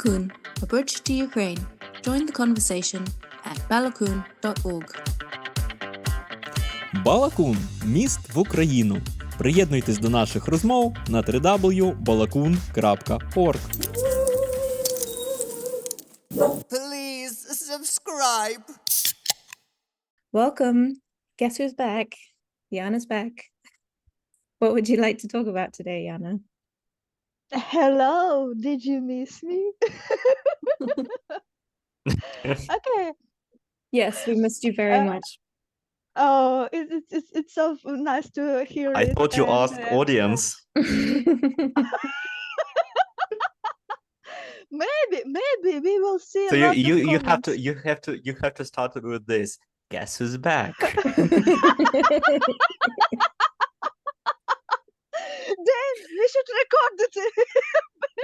Balakun, a bridge to Ukraine. Join the conversation at balakun.org. Балакун – міст в Україну. Приєднуйтесь до наших розмов на www.balakun.org. Please subscribe. Welcome. Guess who's back? Yana's back. What would you like to talk about today, Yana? Hello, did you miss me? Okay. Yes, we missed you very much. Oh, it's so nice to hear I it. thought you asked audience. Maybe we will see. So a lot of you comments. have to start with this. Guess who's back? Then we should record it.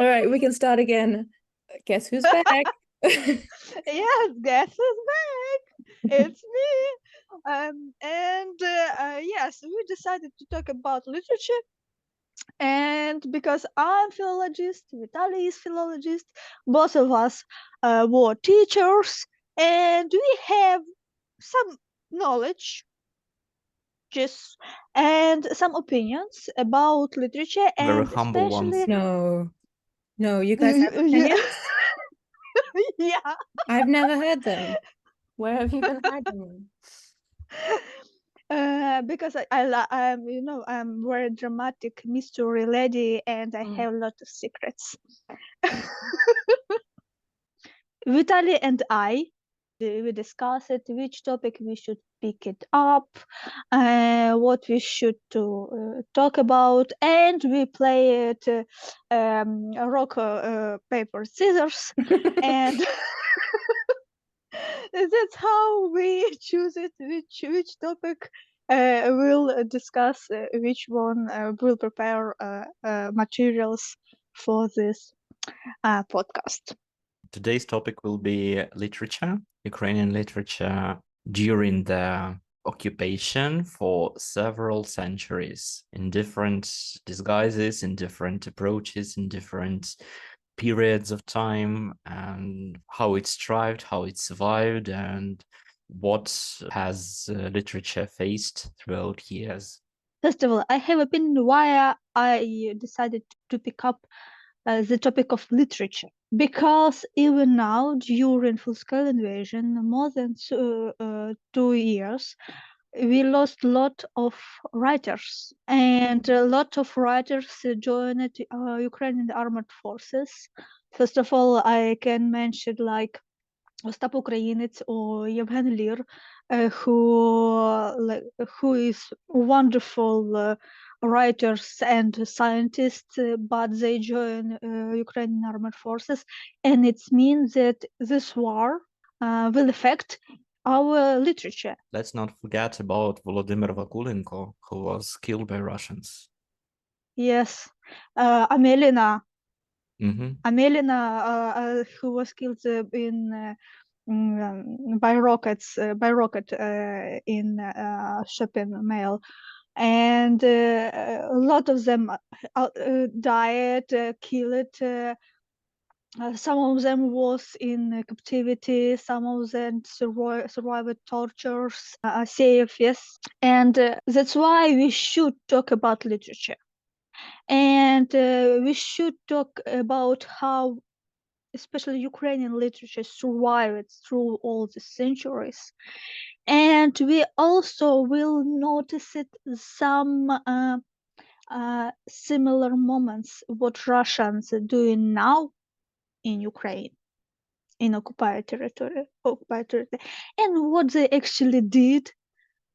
All right, we can start again. Guess who's back? Yes, guess who's back? It's me. Yes, we decided to talk about literature. And because I'm philologist, Vitaly is philologist, both of us were teachers, and we have some knowledge, and some opinions about literature, Very and humble especially ones. No, you guys have opinions? Yeah. I've never heard them. Where have you been hiding them? Because I'm very dramatic mystery lady, and I have a lot of secrets. Vitaly and we discussed it, which topic we should pick it up, what we should talk about, and we play it rock, paper, scissors, and that's how we choose it, which topic we'll discuss, which one will prepare materials for this podcast. Today's topic will be literature, Ukrainian literature during the occupation for several centuries in different disguises, in different approaches, in different periods of time, and how it thrived, how it survived, and what has literature faced throughout years. First of all, I have opinion why I decided to pick up the topic of literature, because even now, during full-scale invasion, more than 2 years, we lost a lot of writers, and a lot of writers joined Ukrainian armed forces. First of all, I can mention like Остап Українець or Yevhen Lir, who is wonderful writers and scientists, but they join Ukrainian armed forces, and it means that this war will affect our literature. Let's not forget about Volodymyr Vakulenko, who was killed by Russians. Yes, Amelina. Mm-hmm. Amelina, who was killed by rocket in shopping mall, and a lot of them died, killed. Some of them was in captivity, some of them survived tortures, safe, yes. And that's why we should talk about literature. And we should talk about how especially Ukrainian literature survived through all the centuries. And we also will notice some similar moments what Russians are doing now in Ukraine, in occupied territory, and what they actually did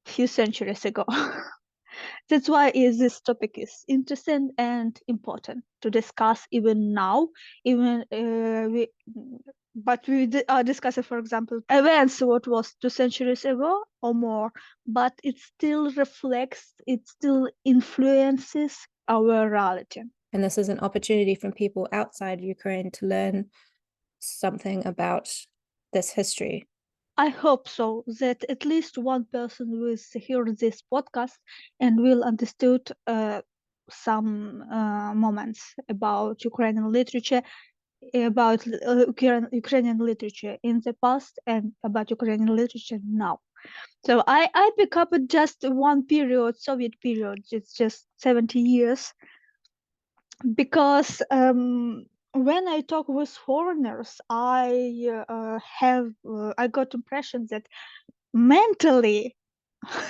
a few centuries ago. That's why this topic is interesting and important to discuss even now. But we are discussing, for example, events what was 2 centuries ago or more, but it still reflects, it still influences our reality. And this is an opportunity for people outside Ukraine to learn something about this history. I hope so, that at least one person will hear this podcast and will understood some moments about Ukrainian literature about Ukrainian literature in the past and about Ukrainian literature now. So I pick up just one period, Soviet period. It's just 70 years, because when I talk with foreigners, I got impression that mentally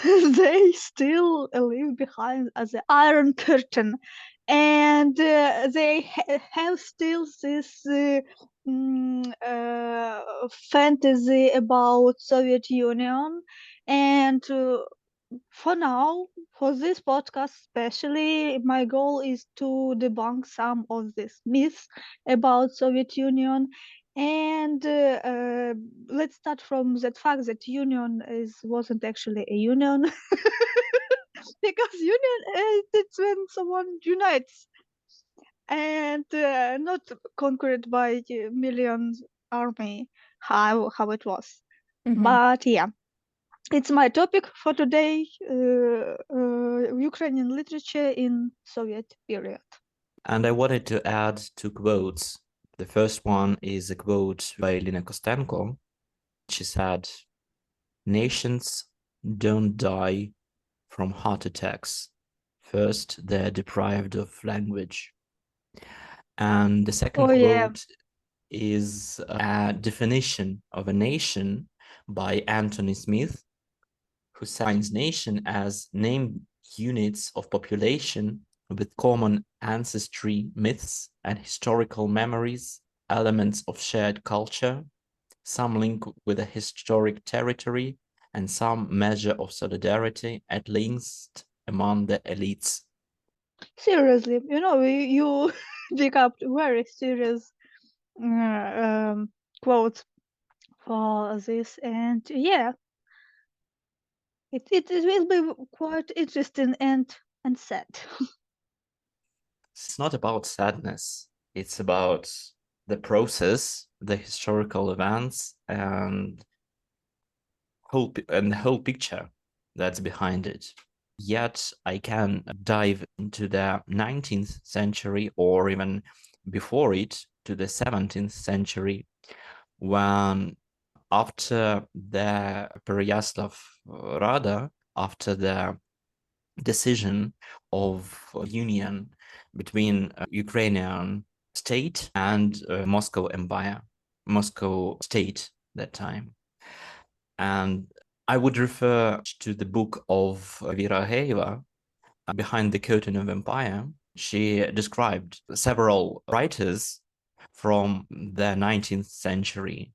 they still live behind the Iron Curtain, and they have still this fantasy about Soviet Union. And for now, for this podcast especially, my goal is to debunk some of these myths about Soviet Union. And let's start from that fact that union wasn't actually a union. Because union, it's when someone unites, and not conquered by millions army, how it was. Mhm. But yeah, it's my topic for today, Ukrainian literature in Soviet period. And I wanted to add two quotes. The first one is a quote by Lina Kostenko. She said, "Nations don't die from heart attacks. First, they're deprived of language." And the second Oh yeah, quote is a definition of a nation by Anthony Smith, who defines nation as named units of population with common ancestry, myths, and historical memories, elements of shared culture, some link with a historic territory, and some measure of solidarity, at least among the elites. seriously, you pick up very serious quotes for this, and yeah, it will be quite interesting and sad. It's not about sadness, it's about the process, the historical events, and the whole picture that's behind it. Yet I can dive into the 19th century or even before it to the 17th century, when after the Pereyaslav Rada, after the decision of union between Ukrainian state and Moscow Empire, Moscow state that time. And I would refer to the book of Vera Heva, Behind the Curtain of Empire. She described several writers from the 19th century.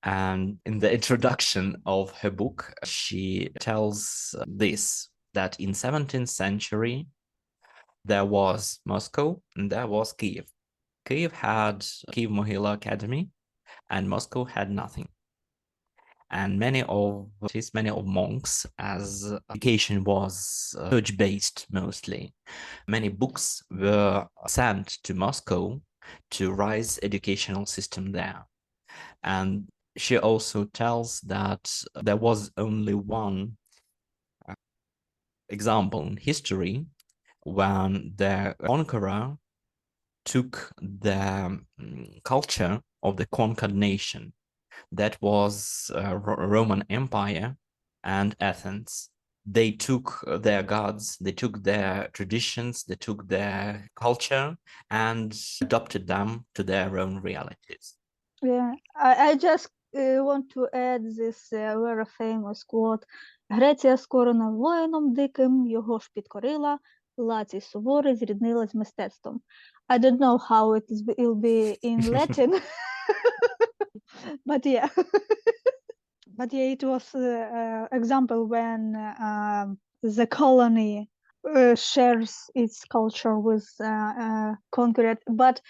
And in the introduction of her book, she tells this, that in 17th century, there was Moscow and there was Kiev. Kiev had Kiev Mohila Academy and Moscow had nothing. And many of monks, as education was church-based mostly, many books were sent to Moscow to rise educational system there. And she also tells that there was only one example in history when the conqueror took the culture of the conquered nation. That was Roman Empire and Athens. They took their gods, they took their traditions, they took their culture and adopted them to their own realities. Yeah, I just want to add this very famous quote. Греція скорена воїном диким, його ж підкорила, лацій суворий зріднила з мистецтвом. I don't know how will be in Latin, but yeah. But yeah, it was example when the colony shares its culture with conquered, but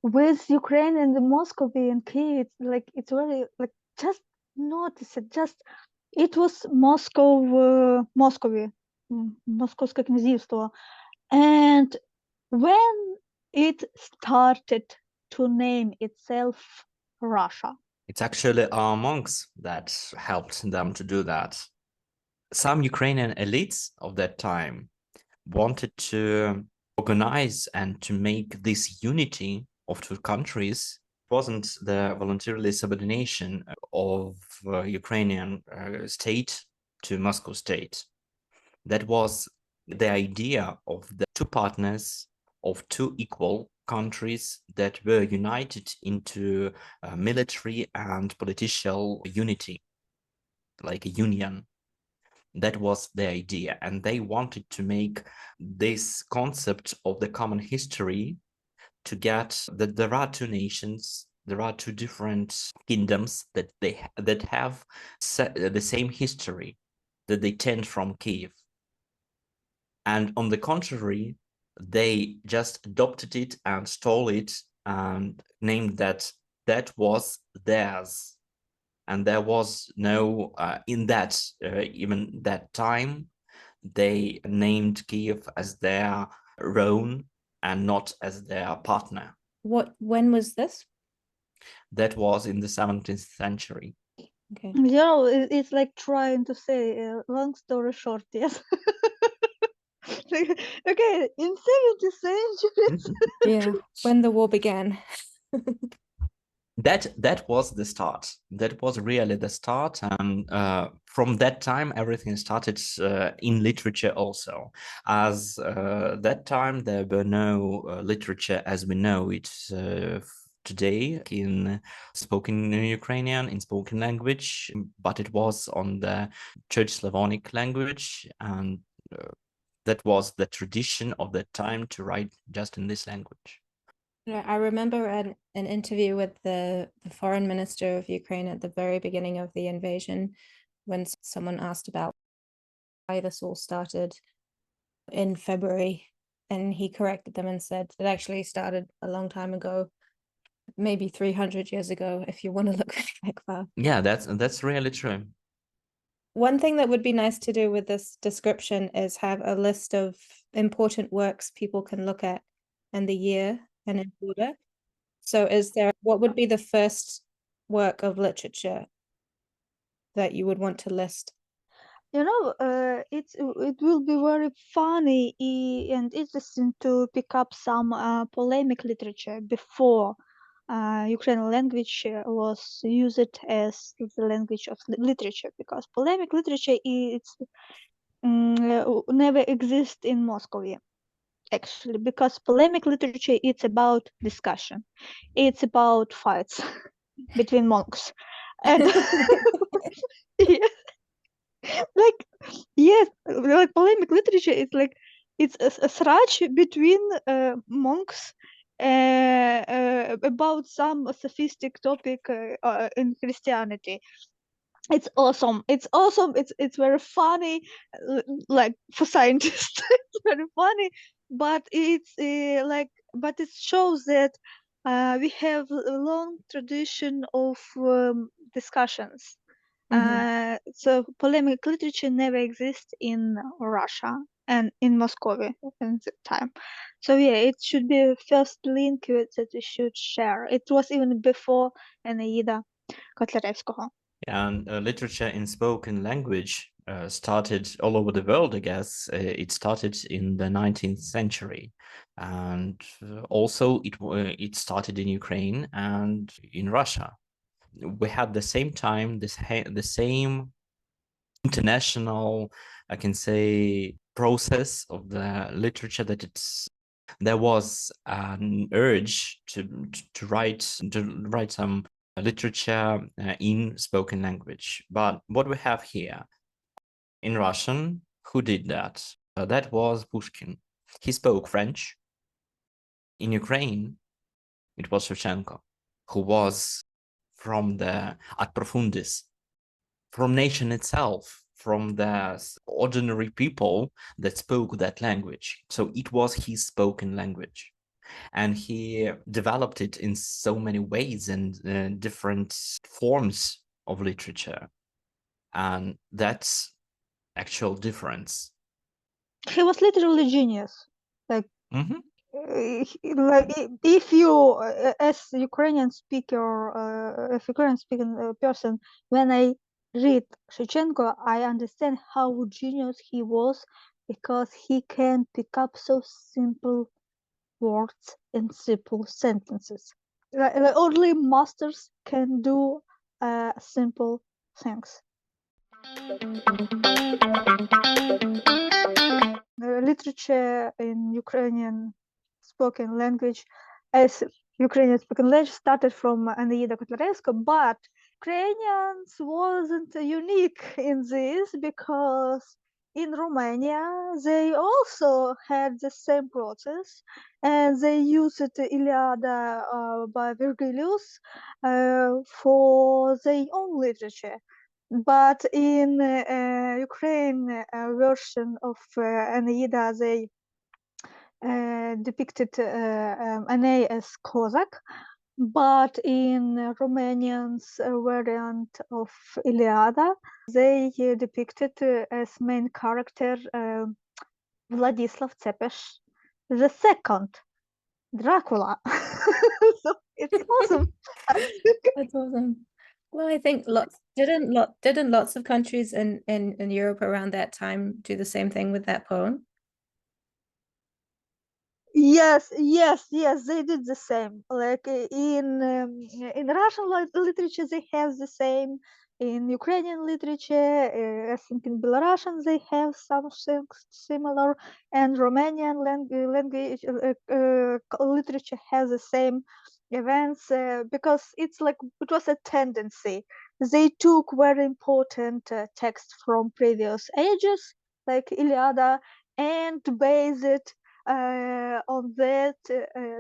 with Ukraine and the Muscovy and Kiev, it's really like just notice it. Just it was Moscovy, Московське князівство, and when it started to name itself Russia. It's actually our monks that helped them to do that. Some Ukrainian elites of that time wanted to organize and to make this unity of two countries wasn't the voluntarily subordination of Ukrainian state to Moscow state. That was the idea of the two partners of two equal countries that were united into military and political unity, like a union. That was the idea, and they wanted to make this concept of the common history to get that there are two nations, there are two different kingdoms that have the same history, that they tend from Kiev. And on the contrary, they just adopted it and stole it and named that was theirs. And there was no, in that, even that time, they named Kiev as their own and not as their partner. When was this? That was in the 17th century. Okay. You know, it's like trying to say, long story short, yes. Okay, in 70th century. Yeah, when the war began. That was the start. That was really the start, and from that time everything started in literature also. As that time there were no literature as we know it today in spoken Ukrainian, in spoken language, but it was on the Church Slavonic language, and that was the tradition of that time to write just in this language. Yeah, I remember an interview with the foreign minister of Ukraine at the very beginning of the invasion, when someone asked about why this all started in February, and he corrected them and said it actually started a long time ago, maybe 300 years ago, if you want to look back far. Yeah, that's really true. One thing that would be nice to do with this description is have a list of important works people can look at and the year and in order. So what would be the first work of literature that you would want to list? You know, it will be very funny and interesting to pick up some polemic literature before Ukrainian language was used as the language of literature, because polemic literature never exist in Moscow actually, because polemic literature it's about discussion, it's about fights between monks, and yeah, like yes, like polemic literature is like it's a thrash between monks about some sophistic topic in Christianity. It's awesome. It's awesome. It's very funny, like for scientists, it's very funny. But but it shows that we have a long tradition of discussions. So polemic literature never exists in Russia and in Moscow at the time. So yeah, it should be the first link that we should share. It was even before Eneida Kotlяревського. And literature in spoken language started all over the world, I guess. It started in the 19th century. And also it started in Ukraine and in Russia. We had the same time, the same international, I can say, process of the literature that there was an urge to write some literature in spoken language. But what we have here in Russian, who did that? That was Pushkin. He spoke French. In Ukraine, it was Shevchenko, who was from the ad profundis, from nation itself, from the ordinary people that spoke that language. So it was his spoken language. And he developed it in so many ways and different forms of literature. And that's actual difference. He was literally genius. Like, Mhm. like if you, as Ukrainian speaker, as Ukrainian speaking person, when I read Shevchenko, I understand how genius he was, because he can pick up so simple words and simple sentences. Only masters can do simple things. Literature in Ukrainian spoken language, as Ukrainian spoken language started from Eneida, but Ukrainians wasn't unique in this because in Romania they also had the same process, and they used Iliada by Virgilius for their own literature. But in Ukraine version of Eneida, they depicted Aeneas as Cossack, but in Romanian's variant of Iliada, they depicted as main character Vladislav Tzepes the second, Dracula. So it's awesome. That's awesome. Well, I think didn't lots of countries in Europe around that time do the same thing with that poem? Yes, they did the same. Like in Russian literature, they have the same. In Ukrainian literature, I think in Belarusian they have something similar, and Romanian language literature has the same events because it's like it was a tendency. They took very important texts from previous ages, like Iliada, and based it on that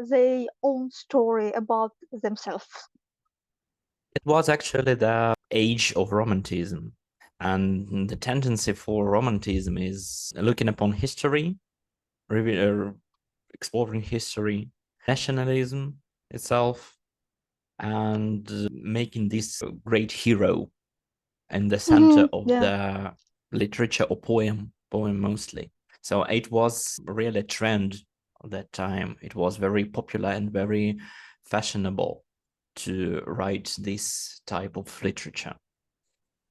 their own story about themselves. It was actually the age of romanticism. And the tendency for romanticism is looking upon history, exploring history, nationalism itself, and making this great hero in the center of Yeah. the literature or poem mostly. So it was really a trend at that time. It was very popular and very fashionable to write this type of literature.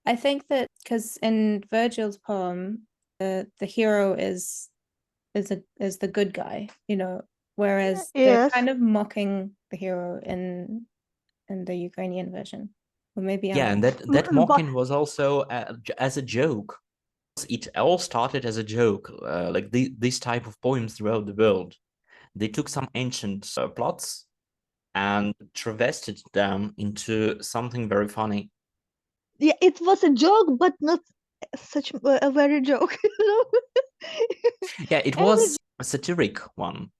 I think that because in Virgil's poem, the hero is the good guy, whereas they're Yes. kind of mocking the hero in the Ukrainian version. Or maybe I'm Yeah, and wrong. that But mocking was also as a joke. It all started as a joke, like these type of poems throughout the world. They took some ancient plots and travested them into something very funny. yeah, it was a joke, but not such a very joke. Yeah, it was a satiric one.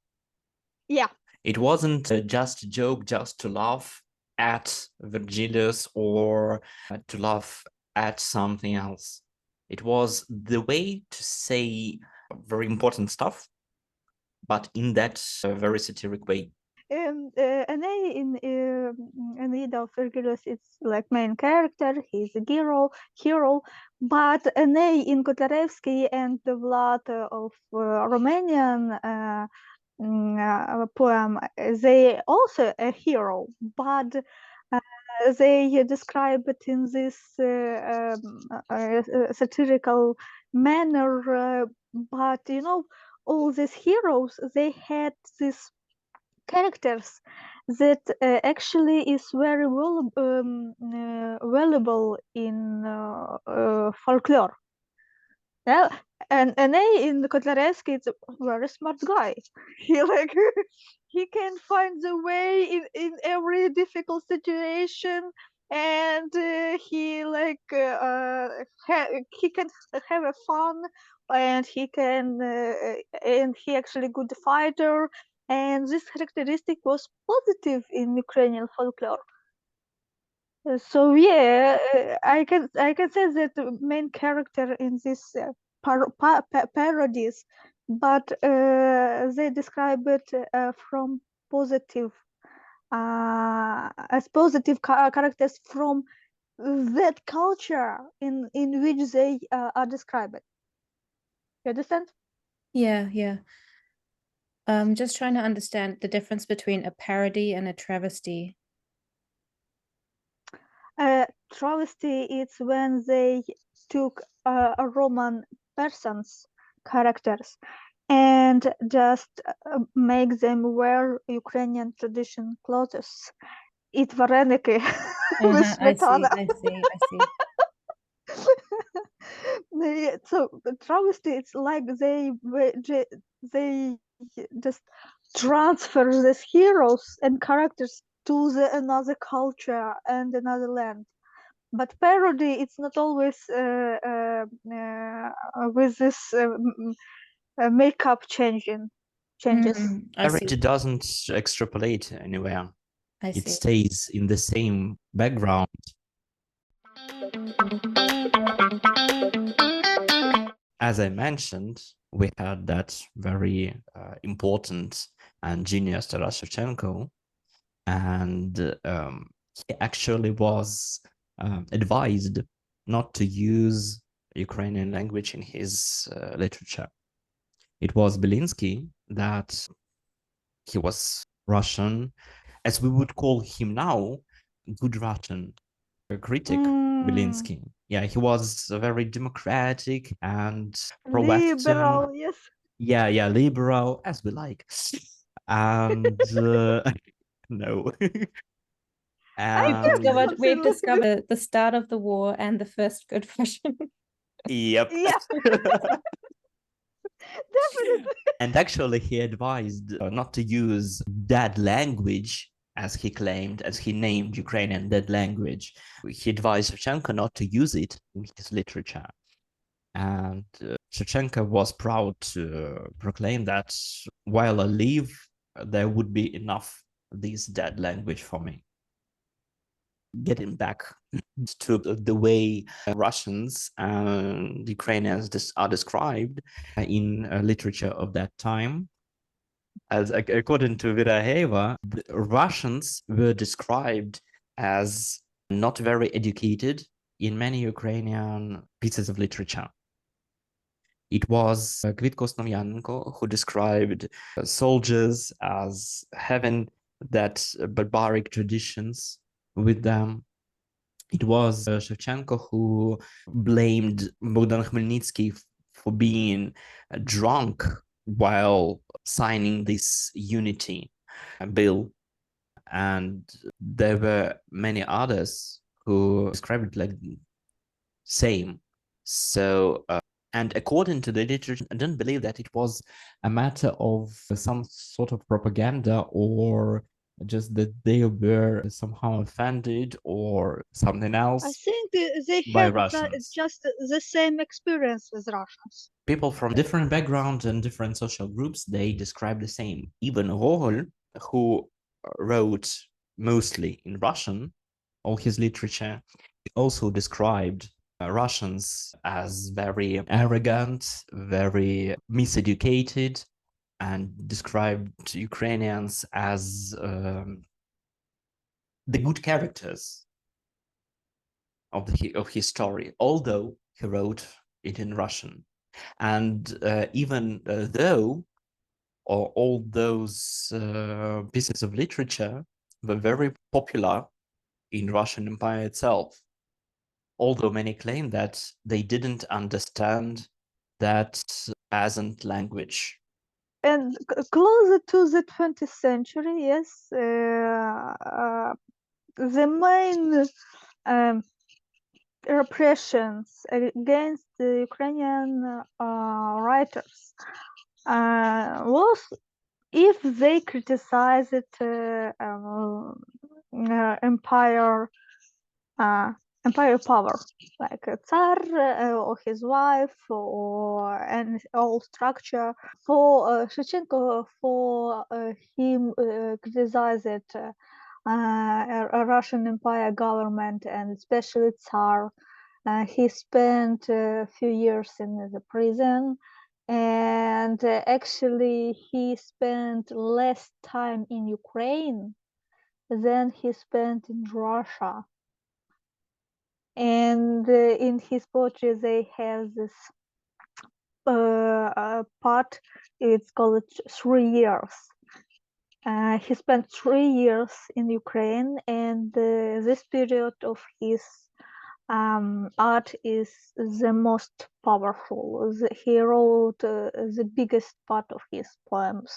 Yeah. It wasn't just a joke just to laugh at Virgilius or to laugh at something else. It was the way to say very important stuff, but in that very satiric way. And Aeneid in Eneida of Virgilius is like main character. He's a hero. But Aeneid in Kotlяревsky and the Vlad of Romanian poem, they also a hero, but they describe it in this satirical manner. But all these heroes, they had this characters that actually is very valuable in folklore. Yeah, and in Kotlarevsky, it's a very smart guy. He like he can find the way in every difficult situation, and he can have a fun, and he actually good fighter, and this characteristic was positive in Ukrainian folklore. So yeah, I can say that the main character in this parodies, but they describe it from positive as positive characters from that culture in which they are described. You understand? Yeah. Just trying to understand the difference between a parody and a travesty. Travesty is when they took a Roman person's characters and just make them wear Ukrainian tradition clothes. Eat vareniki with I smetana. see. So travesty, it's like they just transfer these heroes and characters to another culture and another land. But parody, it's not always with this makeup changes. I see. Parody doesn't extrapolate anywhere. I It see. stays in the same background. As I mentioned, we had that very important and genius Taras Shevchenko, and he actually was advised not to use Ukrainian language in his literature. It was Belinsky that he was Russian, as we would call him now, good Russian critic, Belinsky. Yeah, he was very democratic and pro-Western. Liberal, yes. Yeah, liberal, as we like. And no. We've discovered the start of the war and the first good Russian. Yep. Yeah. Definitely. And actually, he advised not to use that language, as he claimed, as he named Ukrainian dead language. He advised Shevchenko not to use it in his literature. And Shevchenko was proud to proclaim that while I live, there would be enough of this dead language for me. Getting back to the way Russians and Ukrainians are described in literature of that time, as according to Viraheva, the Russians were described as not very educated in many Ukrainian pieces of literature. It was Vit and Yana who described soldiers as having that barbaric traditions with them. It was Shevchenko who blamed Bogdan Khmelnytsky for being drunk while signing this unity bill. And there were many others who described it like same. So, and according to the literature, I don't believe that it was a matter of some sort of propaganda or just that they were somehow offended or something else. I think they by have Russians. just the same experience with Russians. People from different backgrounds and different social groups, they describe the same. Even Gogol, who wrote mostly in Russian, all his literature, also described Russians as very arrogant, very miseducated, and described Ukrainians as the good characters of his story, although he wrote it in Russian. And even though all those pieces of literature were very popular in Russian Empire itself, although many claim that they didn't understand that peasant language. And closer to the 20th century, yes, the main repressions against the Ukrainian writers was if they criticized empire power, like a Tsar or his wife or an old structure. For Shevchenko, for him criticized a Russian Empire government and especially Tsar. He spent a few years in the prison, and actually he spent less time in Ukraine than he spent in Russia. And in his poetry, they have this part. It's called 3 years. He spent 3 years in Ukraine, and this period of his art is the most powerful. He wrote the biggest part of his poems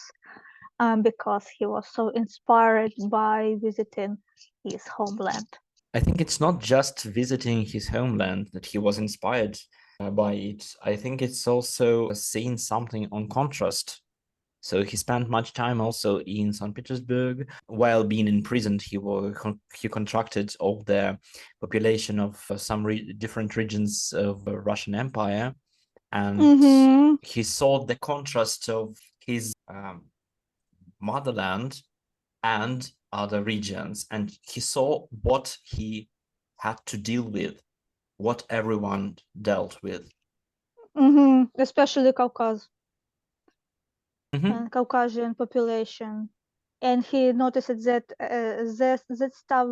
because he was so inspired by visiting his homeland. I think it's not just visiting his homeland that he was inspired by it. I think it's also seeing something on contrast. So he spent much time also in St. Petersburg. While being imprisoned, he contracted all the population of some different regions of the Russian Empire, and he saw the contrast of his motherland and other regions, and he saw what he had to deal with, what everyone dealt with. Especially Caucasian population, and he noticed that that stuff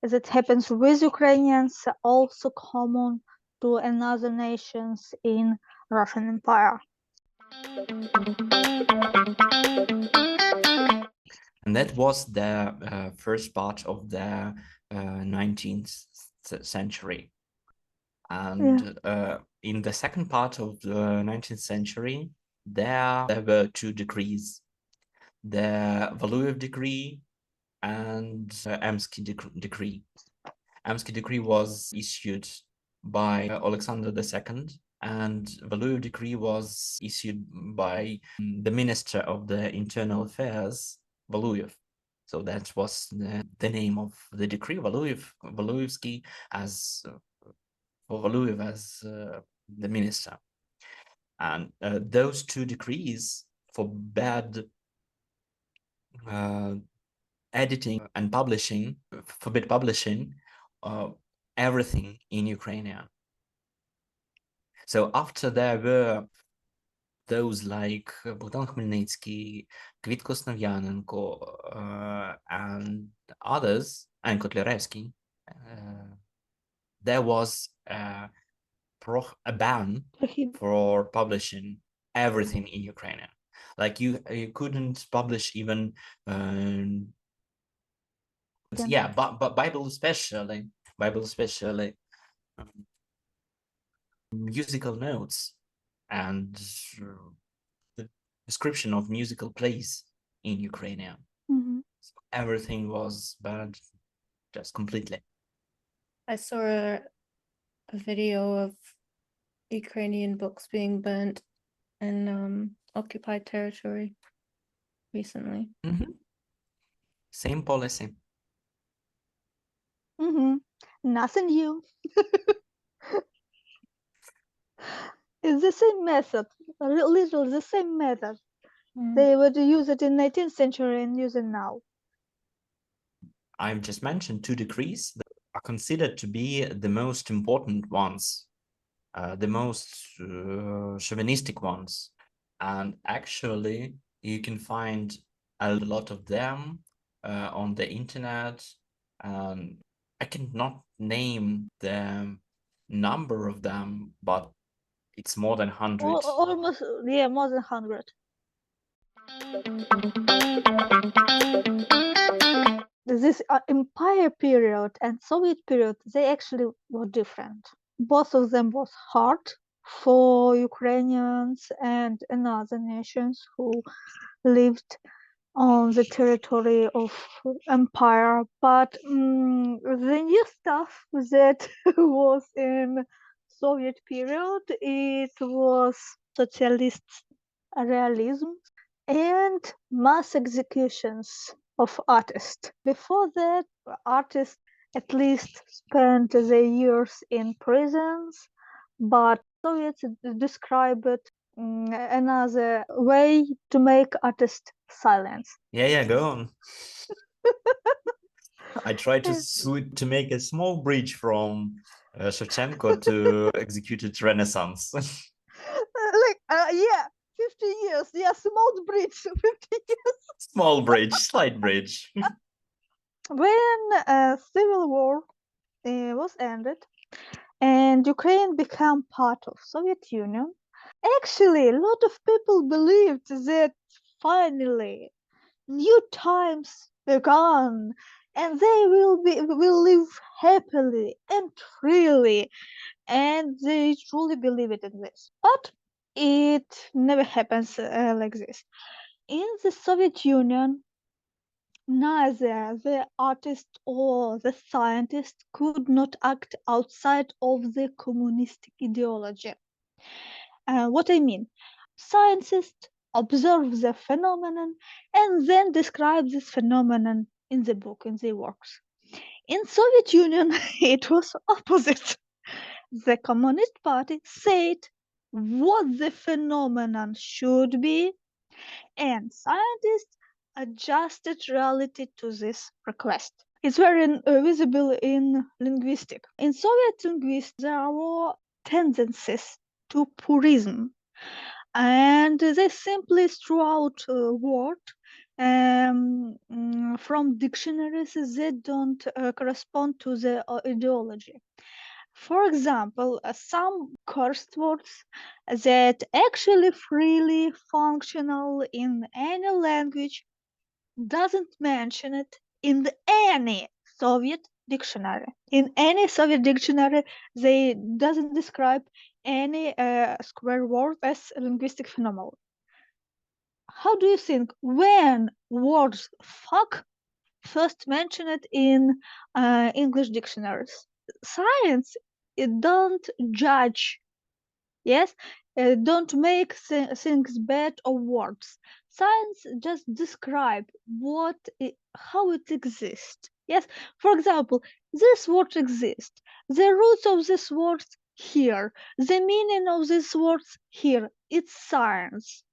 that happens with Ukrainians also common to another nations in Russian Empire. And that was the first part of the 19th century. And in the second part of the 19th century, there were two decrees, the Valuyev decree and Emsky decree. Emsky decree was issued by Alexander II, and Valuyev decree was issued by the Minister of the Internal Affairs, Valuyev. So that was the name of the decree, Valuyevsky as for Valuyev as the minister. And those two decrees forbade editing and publishing, forbid publishing everything in Ukrainian. So after there were those like Bogdan Khmelnytsky, Vit and others, and Kotlяревский, there was a ban for publishing everything in Ukrainian. Like you couldn't publish even but Bible especially musical notes and the description of musical plays in Ukrainian. So everything was banned just completely. I saw a video of Ukrainian books being burnt in occupied territory recently. Same policy. Nothing new. It's the same method, literally the same method. They would use it in 19th century and use it now. I've just mentioned two decrees that are considered to be the most important ones, the most chauvinistic ones. And actually, you can find a lot of them on the internet. I cannot name the number of them, but it's more than 100. Almost, yeah, more than 100. This empire period and Soviet period, they actually were different. Both of them was hard for Ukrainians and other nations who lived on the territory of empire, but the new stuff that was in Soviet period, it was socialist realism and mass executions of artists. Before that, artists at least spent their years in prisons, but Soviets describe it another way to make artists silence. Yeah, go on. I tried to make a small bridge from Shevchenko to executed Renaissance. 50 years, small bridge, 50 years. Small bridge, slight bridge. When civil war was ended and Ukraine became part of Soviet Union, actually a lot of people believed that finally new times began and they will live happily and freely, and they truly believe it in this. But it never happens like this. In the Soviet Union, neither the artist or the scientist could not act outside of the communistic ideology. What I mean, scientists observe the phenomenon and then describe this phenomenon in the book, in their works. In Soviet Union, it was opposite. The Communist Party said what the phenomenon should be, and scientists adjusted reality to this request. It's very visible in linguistics. In Soviet linguistics, there were tendencies to purism, and they simply threw out a word from dictionaries that don't correspond to the ideology. For example, some curse words that actually freely functional in any language doesn't mention it in any Soviet dictionary. In any Soviet dictionary, they doesn't describe any square word as a linguistic phenomenon. How do you think when words fuck first mentioned in English dictionaries? Science, it don't judge, yes, don't make things bad or worse. Science just describe how it exists. Yes, for example, this word exists. The roots of this word here. The meaning of these words here. It's science.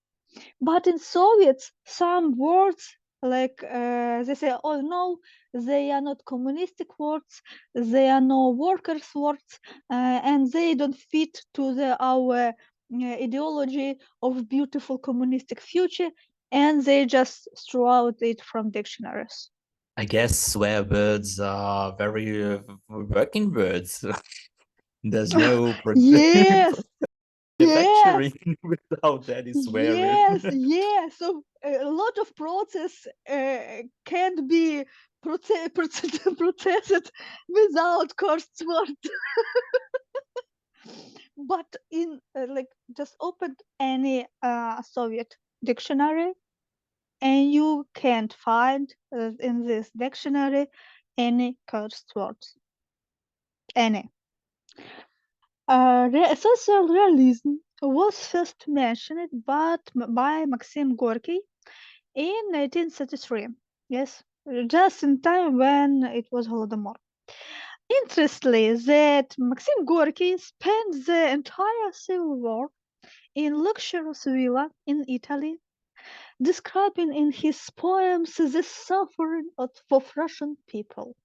But in Soviets, some words like they say, oh no, they are not communistic words, they are no workers' words, and they don't fit to our ideology of beautiful communistic future, and they just throw out it from dictionaries. I guess swear words are very working words. There's no Yes, yes. manufacturing without any swearing. Yes, yes. So a lot of process can't be processed without curse word. But in like just open any Soviet dictionary, and you can't find in this dictionary any curse words. Any. Social realism was first mentioned by Maxim Gorky in 1933. Yes, just in time when it was Holodomor. Interestingly, that Maxim Gorky spent the entire Civil War in luxurious villa in Italy, describing in his poems the suffering of Russian people.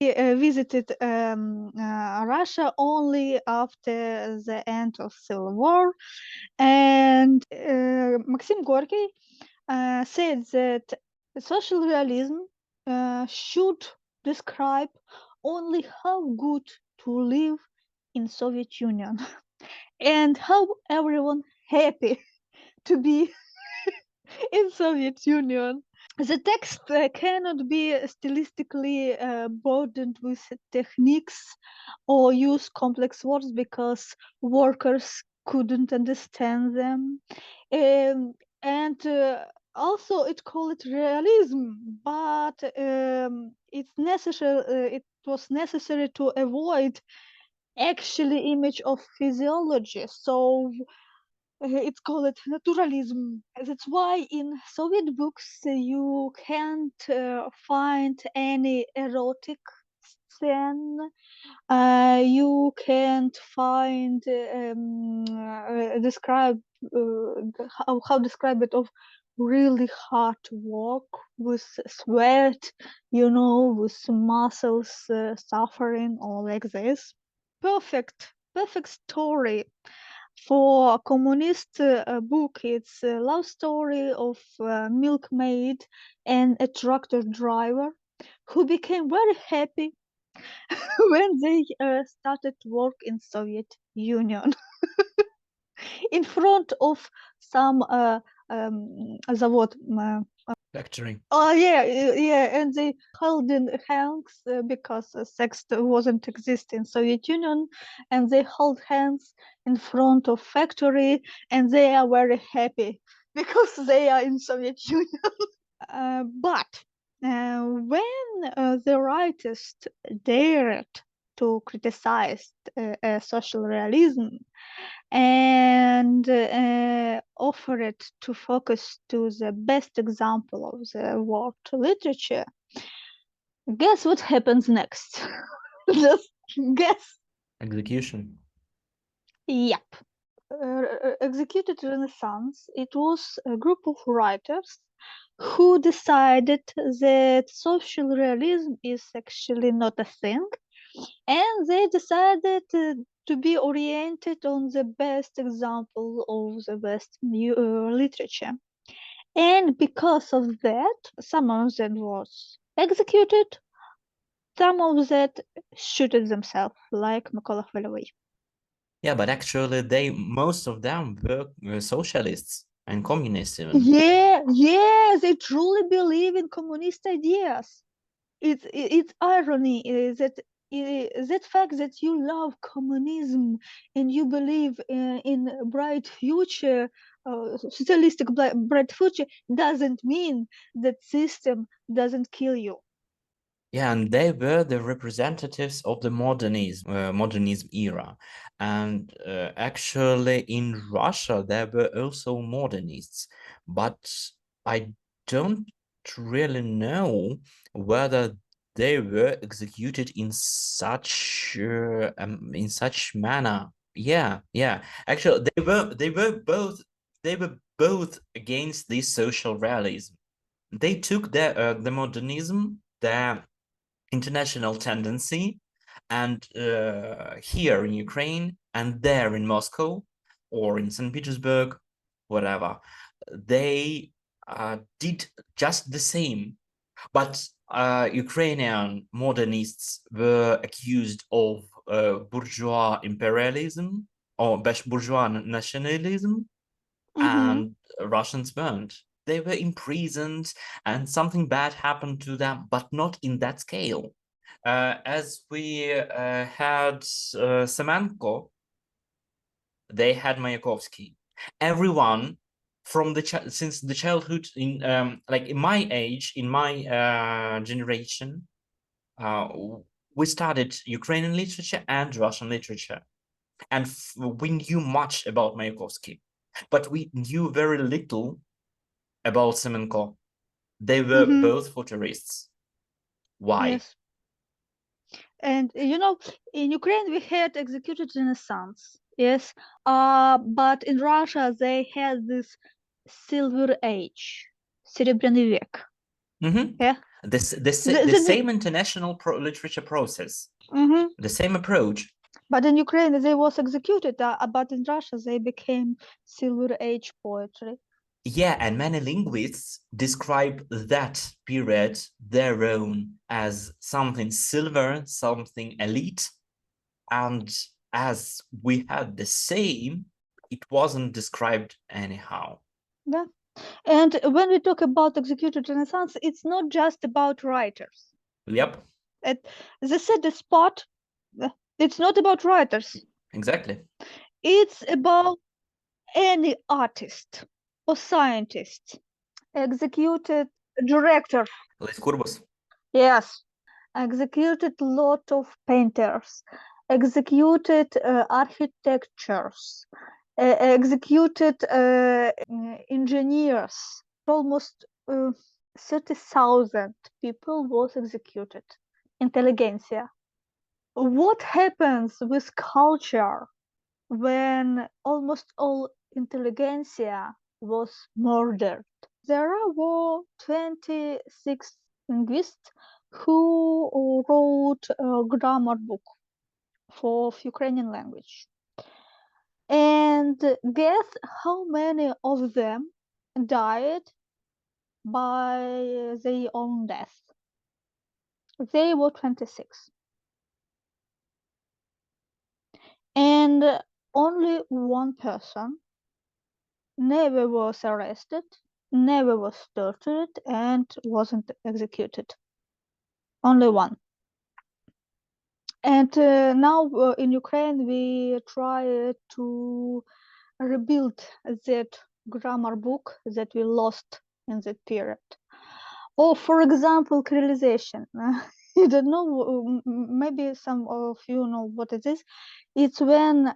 He visited Russia only after the end of Civil War, and Maxim Gorky said that social realism should describe only how good to live in Soviet Union and how everyone happy to be in Soviet Union. The text cannot be stylistically burdened with techniques or use complex words because workers couldn't understand them. And also it called it realism, but it's necessary. It was necessary to avoid actually image of physiology. So it's called naturalism. That's why in Soviet books you can't find any erotic scene. You can't find describe how describe it of really hard work with sweat, with muscles suffering or like this. Perfect story for a communist book. It's a love story of a milkmaid and a tractor driver who became very happy when they started work in Soviet Union in front of some завод Lecturing. Oh yeah, yeah, and they holding hands because sex wasn't exist in Soviet Union, and they hold hands in front of factory, and they are very happy because they are in Soviet Union. But when the writers dared to criticize social realism and offer it to focus to the best example of the world literature, guess what happens next? Just guess. Execution. Yep. Executed Renaissance, it was a group of writers who decided that social realism is actually not a thing, and they decided to be oriented on the best example of the best literature. And because of that, some of them was executed, some of that shooted themselves, like Mykola Feliway. Yeah, but actually, most of them were socialists and communists even. Yeah, they truly believe in communist ideas. It's irony that that fact that you love communism and you believe in a bright future, socialistic bright future, doesn't mean that system doesn't kill you. Yeah, and they were the representatives of the modernism era. And actually, in Russia, there were also modernists, but I don't really know whether they were executed in such manner. Yeah. Actually, they were both against this social realism. They took the modernism, the international tendency, and here in Ukraine and there in Moscow or in St. Petersburg, whatever, they did just the same. But Ukrainian modernists were accused of bourgeois imperialism or bourgeois nationalism, and Russians weren't. They were imprisoned and something bad happened to them, but not in that scale. As we had Semenko, they had Mayakovskiy. Everyone from since the childhood, like in my age, in my generation, we studied Ukrainian literature and Russian literature, and we knew much about Mayakovskiy, but we knew very little about Semenko. They were both futurists. Why? Yes. And in Ukraine we had executed Renaissance, yes, but in Russia they had this Silver Age, Серебряный век. Yeah. The same international literature process, the same approach. But in Ukraine they was executed, but in Russia they became Silver Age poetry. Yeah, and many linguists describe that period their own as something silver, something elite, and as we had the same, it wasn't described anyhow. Yeah. And when we talk about executed Renaissance, it's not just about writers. Yep. At the saddest part, it's not about writers. Exactly. It's about any artist or scientist, executed director. Yes, executed lot of painters, executed architectures, executed engineers. Almost 30,000 people was executed. Intelligentsia. What happens with culture when almost all intelligentsia was murdered? There were 26 linguists who wrote a grammar book for Ukrainian language. And guess how many of them died by their own death? They were 26. And only one person never was arrested, never was tortured and wasn't executed. Only one. And now in Ukraine we try to rebuild that grammar book that we lost in that period. Or, for example, Cyrillization. You don't know, maybe some of you know what it is. It's when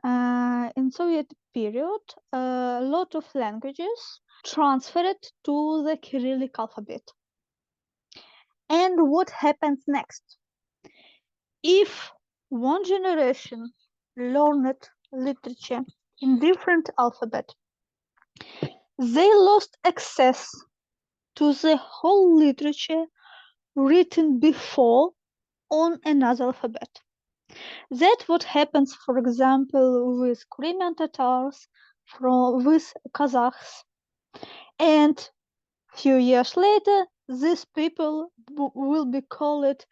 in Soviet period a lot of languages transferred to the Cyrillic alphabet. And what happens next? If one generation learned literature in different alphabet, they lost access to the whole literature written before on another alphabet. That's what happens, for example, with Crimean Tatars, with Kazakhs, and few years later, these people will be called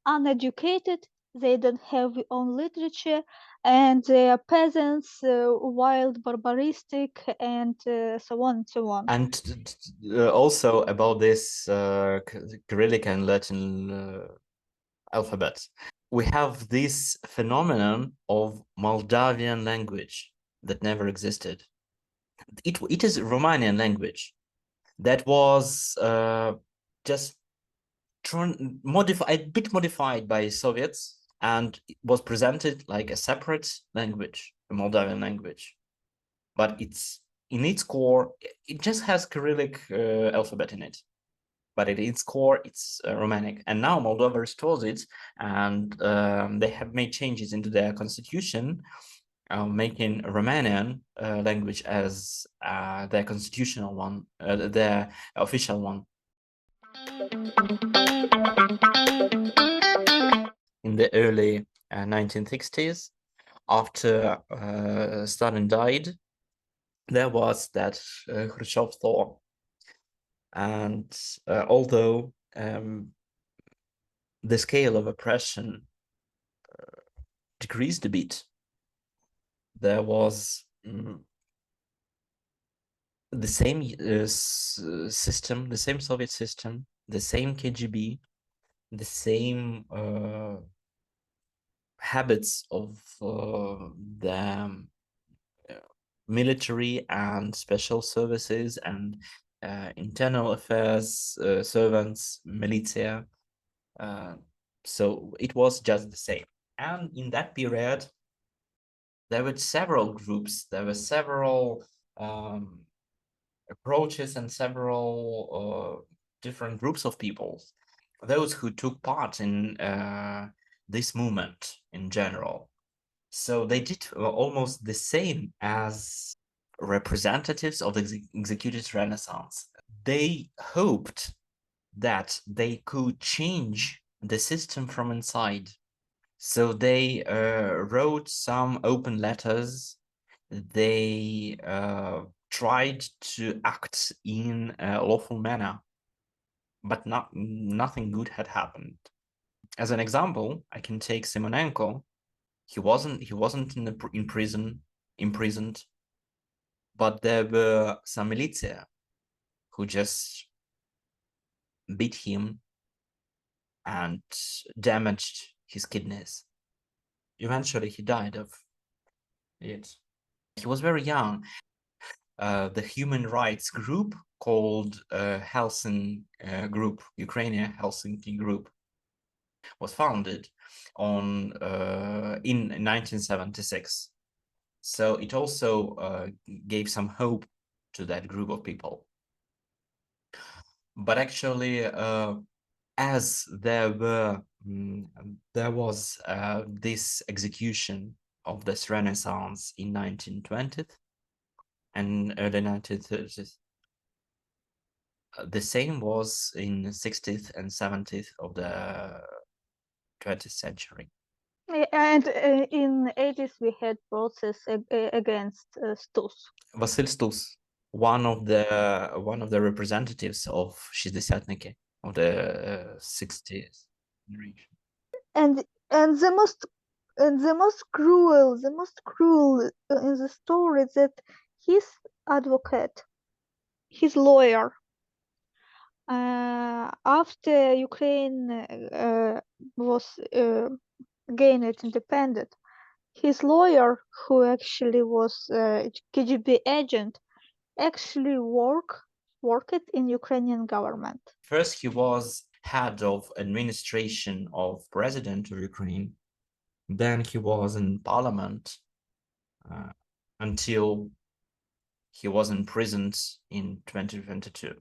uneducated. They don't have their own literature, and they are peasants, wild, barbaristic, and so on and so on. And also about this Cyrillic and Latin alphabet, we have this phenomenon of Moldavian language that never existed. It is Romanian language that was just a bit modified by Soviets, and it was presented like a separate language, a Moldavian language. But it's in its core, it just has Cyrillic alphabet in it. But at its core, it's Romanic. And now Moldova restores it, and they have made changes into their constitution, making Romanian language as their constitutional one, their official one. In the early 1960s, after Stalin died, there was that Khrushchev thaw. And although the scale of oppression decreased a bit, there was the same system, the same Soviet system, the same KGB, the same habits of the military and special services and internal affairs servants, militia. So it was just the same. And in that period, there were several groups, there were several approaches and several different groups of people, those who took part in this movement in general. So they did almost the same as representatives of the executed Renaissance. They hoped that they could change the system from inside. So they wrote some open letters. They tried to act in a lawful manner, but nothing good had happened. As an example, I can take Semenko. He wasn't imprisoned, but there were some militia who just beat him and damaged his kidneys. Eventually, he died of it. He was very young. The human rights group called Helsinki Group, Ukrainian Helsinki Group, was founded on in 1976. So it also gave some hope to that group of people. But actually, as there was this execution of this Renaissance in 1920s and early 1930s, the same was in the 60th and 70th of the 20th century. And in 80s we had protests against Stus. Vasil Stus, one of the representatives of Shizdesyatniki, of the 60th generation. And the most cruel in the story that his advocate, his lawyer, After Ukraine was gained its independence, his lawyer, who actually was KGB agent, actually worked in Ukrainian government. First, he was head of administration of president of Ukraine. Then he was in parliament until he was imprisoned in 2022.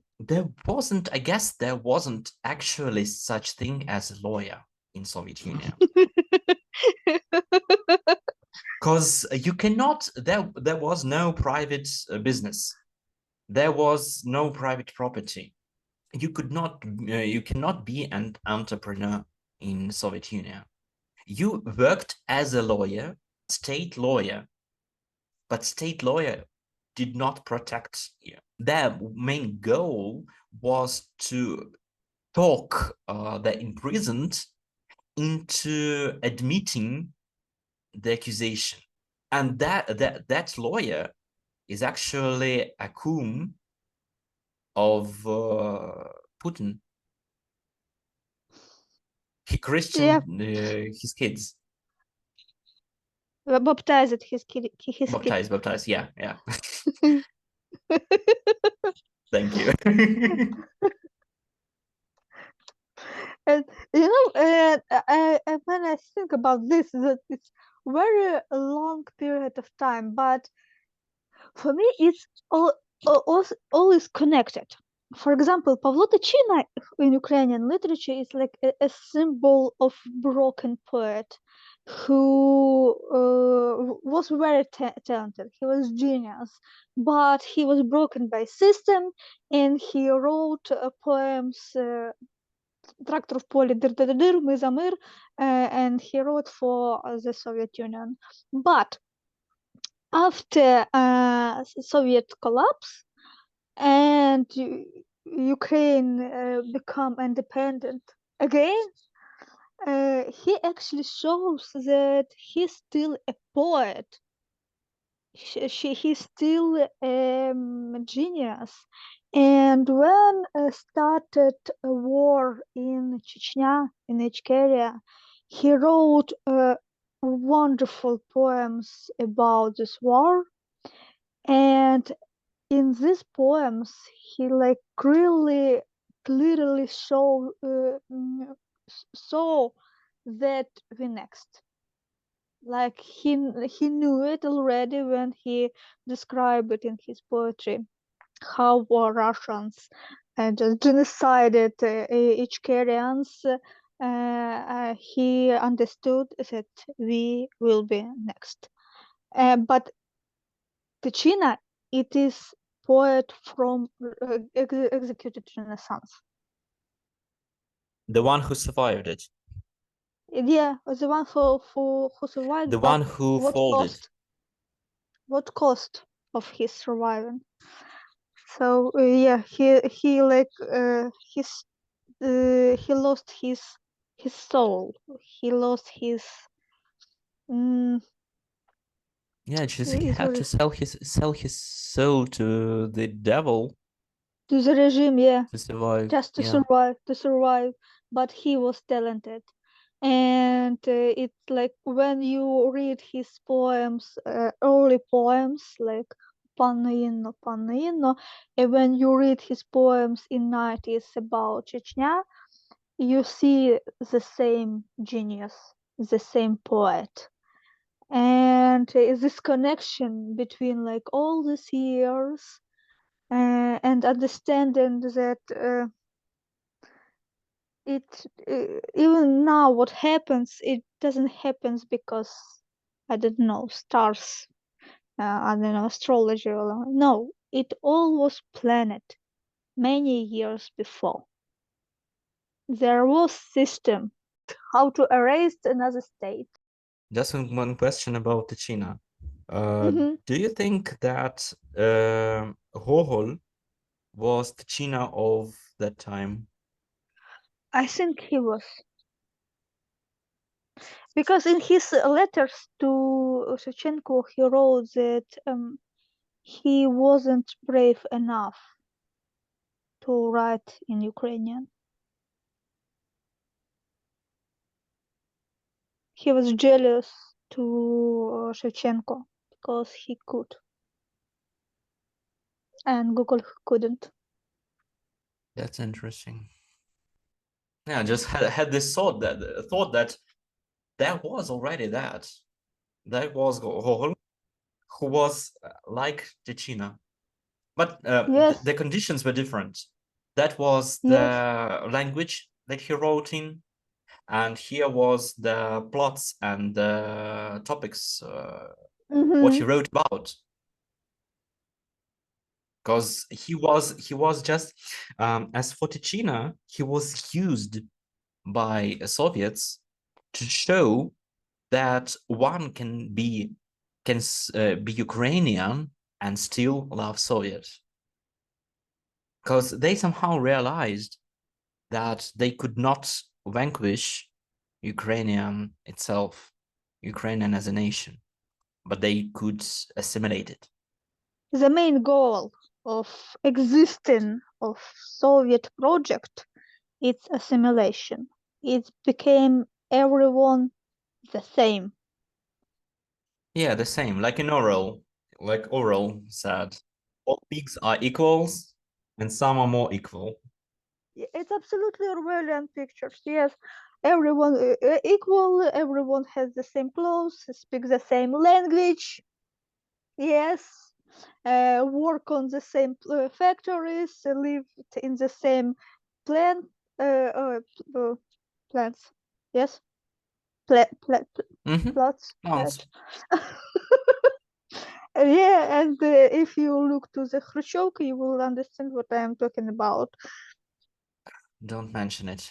I guess there wasn't actually such thing as a lawyer in Soviet Union. Because you cannot, there was no private business. There was no private property. You cannot be an entrepreneur in Soviet Union. You worked as a lawyer, state lawyer, but state lawyer did not protect you. Their main goal was to talk the imprisoned into admitting the accusation. And that lawyer is actually a cum of Putin. He Christian his kids. Baptized his kid. Baptized, yeah. Thank you. And when I think about this, that it's very long period of time, but for me, it's always connected. For example, Pavlo Tychina in Ukrainian literature is like a symbol of broken poet who was very talented. He was genius, but he was broken by system, and he wrote poems. Трактор в поле, дыр-дыр-дыр, мы за мир, and he wrote for the Soviet Union. But after Soviet collapse and Ukraine become independent again, he actually shows that he's still a poet. He's still a genius. And when started a war in Chechnya, in Ichkeria, he wrote wonderful poems about this war. And in these poems, he like really clearly saw that we next. Like he knew it already when he described it in his poetry, how Russians just genocided Ichkerians. He understood that we will be next. But Tychina, it is poet from executed Renaissance. The one who survived it. Yeah, the one who survived. The one who folded. What cost of his surviving? So yeah, he like he lost his soul. He lost his. Yeah, just he had to sell his soul to the devil. To the regime, yeah. To survive. Just to survive. But he was talented. And it's like when you read his poems, early poems like Panno Inno, and when you read his poems in 90s about Chechnya, you see the same genius, the same poet. And this connection between like all these years and understanding that it even now what happens, it doesn't happen because I don't know, stars, I don't know, astrology, or no, it all was planned many years before. There was system how to erase another state. Just one question about Tychina. Do you think that Gogol was Tychina of that time? I think he was. Because in his letters to Shevchenko, he wrote that he wasn't brave enough to write in Ukrainian. He was jealous to Shevchenko because he could, and Gogol couldn't. That's interesting. Yeah, I just had this thought that there was already that. There was Gogol, who was like Ticina, but Yes, the conditions were different. That was yes. the language that he wrote in, and here was the plots and the topics, what he Mm-hmm. wrote about. Because he was just as for Ticina, he was used by Soviets to show that one can be Ukrainian and still love Soviet, because they somehow realized that they could not vanquish Ukrainian itself, Ukrainian as a nation, but they could assimilate it. The main goal of existing of Soviet project is assimilation. It became everyone the same. Yeah, the same, like in Oral said, all pigs are equals and some are more equal. It's absolutely Orwellian pictures. Yes, everyone equal. Everyone has the same clothes, speaks the same language. Yes, work on the same factories, live in the same plant plants. Yes, Mm-hmm. plots. Plants. Yeah, and if you look to the Khrushchev, you will understand what I am talking about. Don't mention it.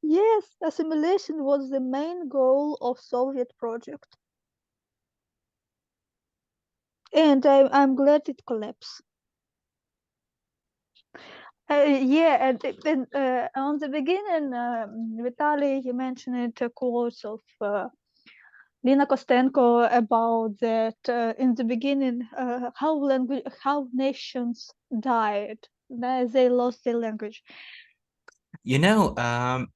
Yes, assimilation was the main goal of Soviet project. And I'm glad it collapsed. Yeah, and on the beginning, Vitaly, you mentioned a quote of Lina Kostenko about that in the beginning, how nations died, they lost their language. You know,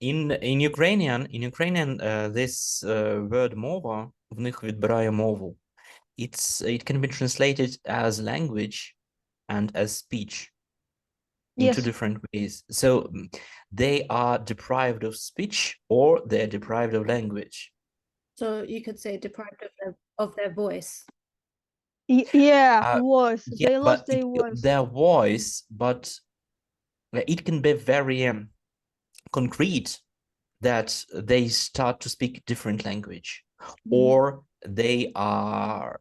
in Ukrainian, this word mова, в них відбирає мову. It can be translated as language and as speech in two Yes. different ways. So they are deprived of speech or they're deprived of language. So you could say deprived of their voice. Yeah, voice. Yeah, They lost but their voice. their voice, but it can be very concrete, that they start to speak different language, or they are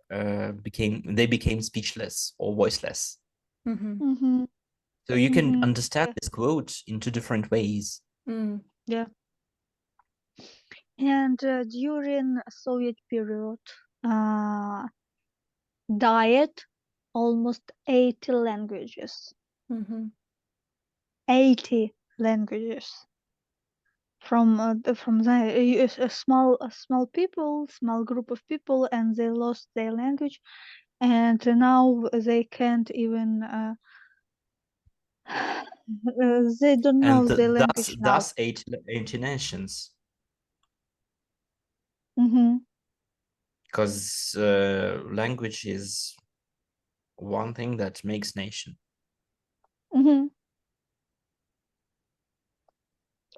became speechless or voiceless. Mm-hmm. So you can Mm-hmm. understand Yeah. this quote in two different ways. Yeah. And during Soviet period, died almost 80 languages. 80 languages from the a small people, small group of people, and they lost their language, and now they can't even they don't know And the language now. thus 80 nations, because language is one thing that makes nation.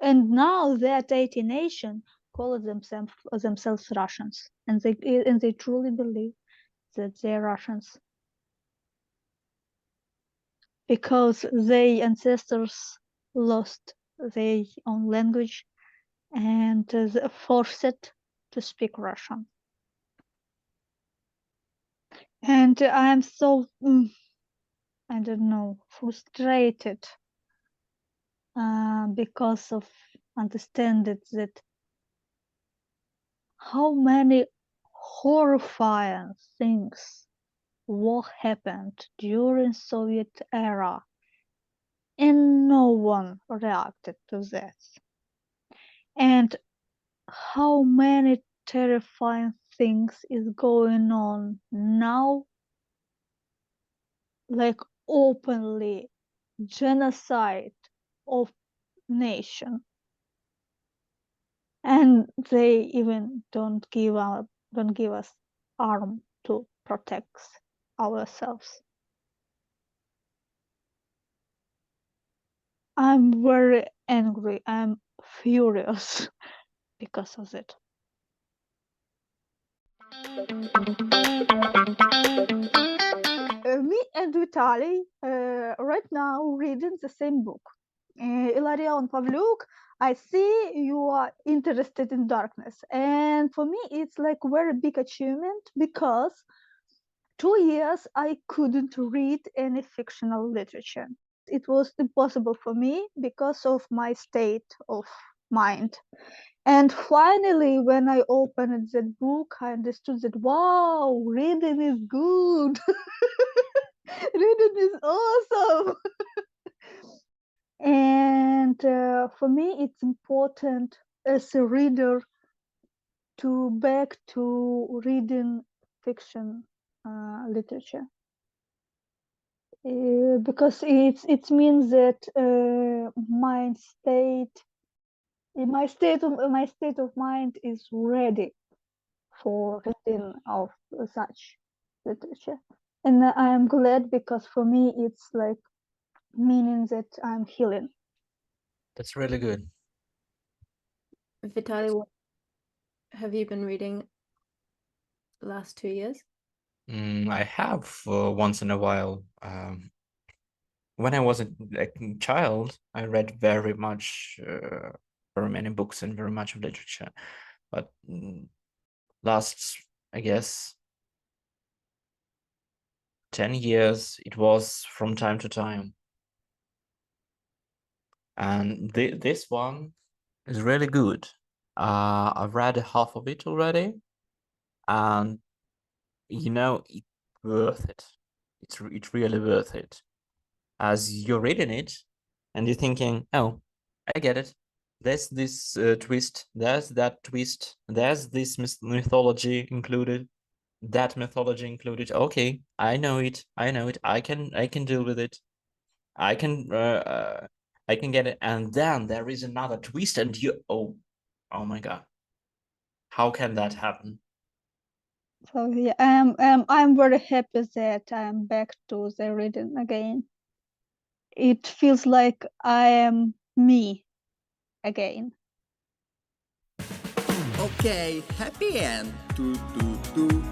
And now that 80 nation call themselves Russians, and they truly believe that they're Russians because their ancestors lost their own language and forced to speak Russian. And I'm so I don't know, frustrated because of understanding that how many horrifying things what happened during Soviet era, and no one reacted to that. And how many terrifying things is going on now, like openly genocide of nation, and they even don't give us arm to protect ourselves. I'm very angry. I'm furious because of it. Me and Vitaly right now reading the same book. Ilarion Pavluk, I see you are interested in darkness. And for me, it's like very big achievement because 2 years I couldn't read any fictional literature. It was impossible for me because of my state of mind. And finally, when I opened that book, I understood that, wow, reading is good. Reading is awesome. And for me, it's important as a reader to back to reading fiction literature. Because it means that my state of mind is ready for reading of such literature, and I am glad because for me it's like meaning that I'm healing. That's really good. Vitaly, what have you been reading the last 2 years? I have once in a while. When I was a child, I read very many books and very much of literature. But last, I guess, 10 years, it was from time to time. And this one is really good. I've read half of it already, and it's worth it. It's really worth it. As you're reading it, and you're thinking, oh, I get it. There's this twist. There's that twist. There's this mythology included. That mythology included. Okay, I know it. I know it. I can deal with it. I can get it. And then there is another twist, and oh my god, how can that happen? So yeah, I'm very happy that I'm back to the reading again. It feels like I am me again. Okay, happy end. Do, do, do.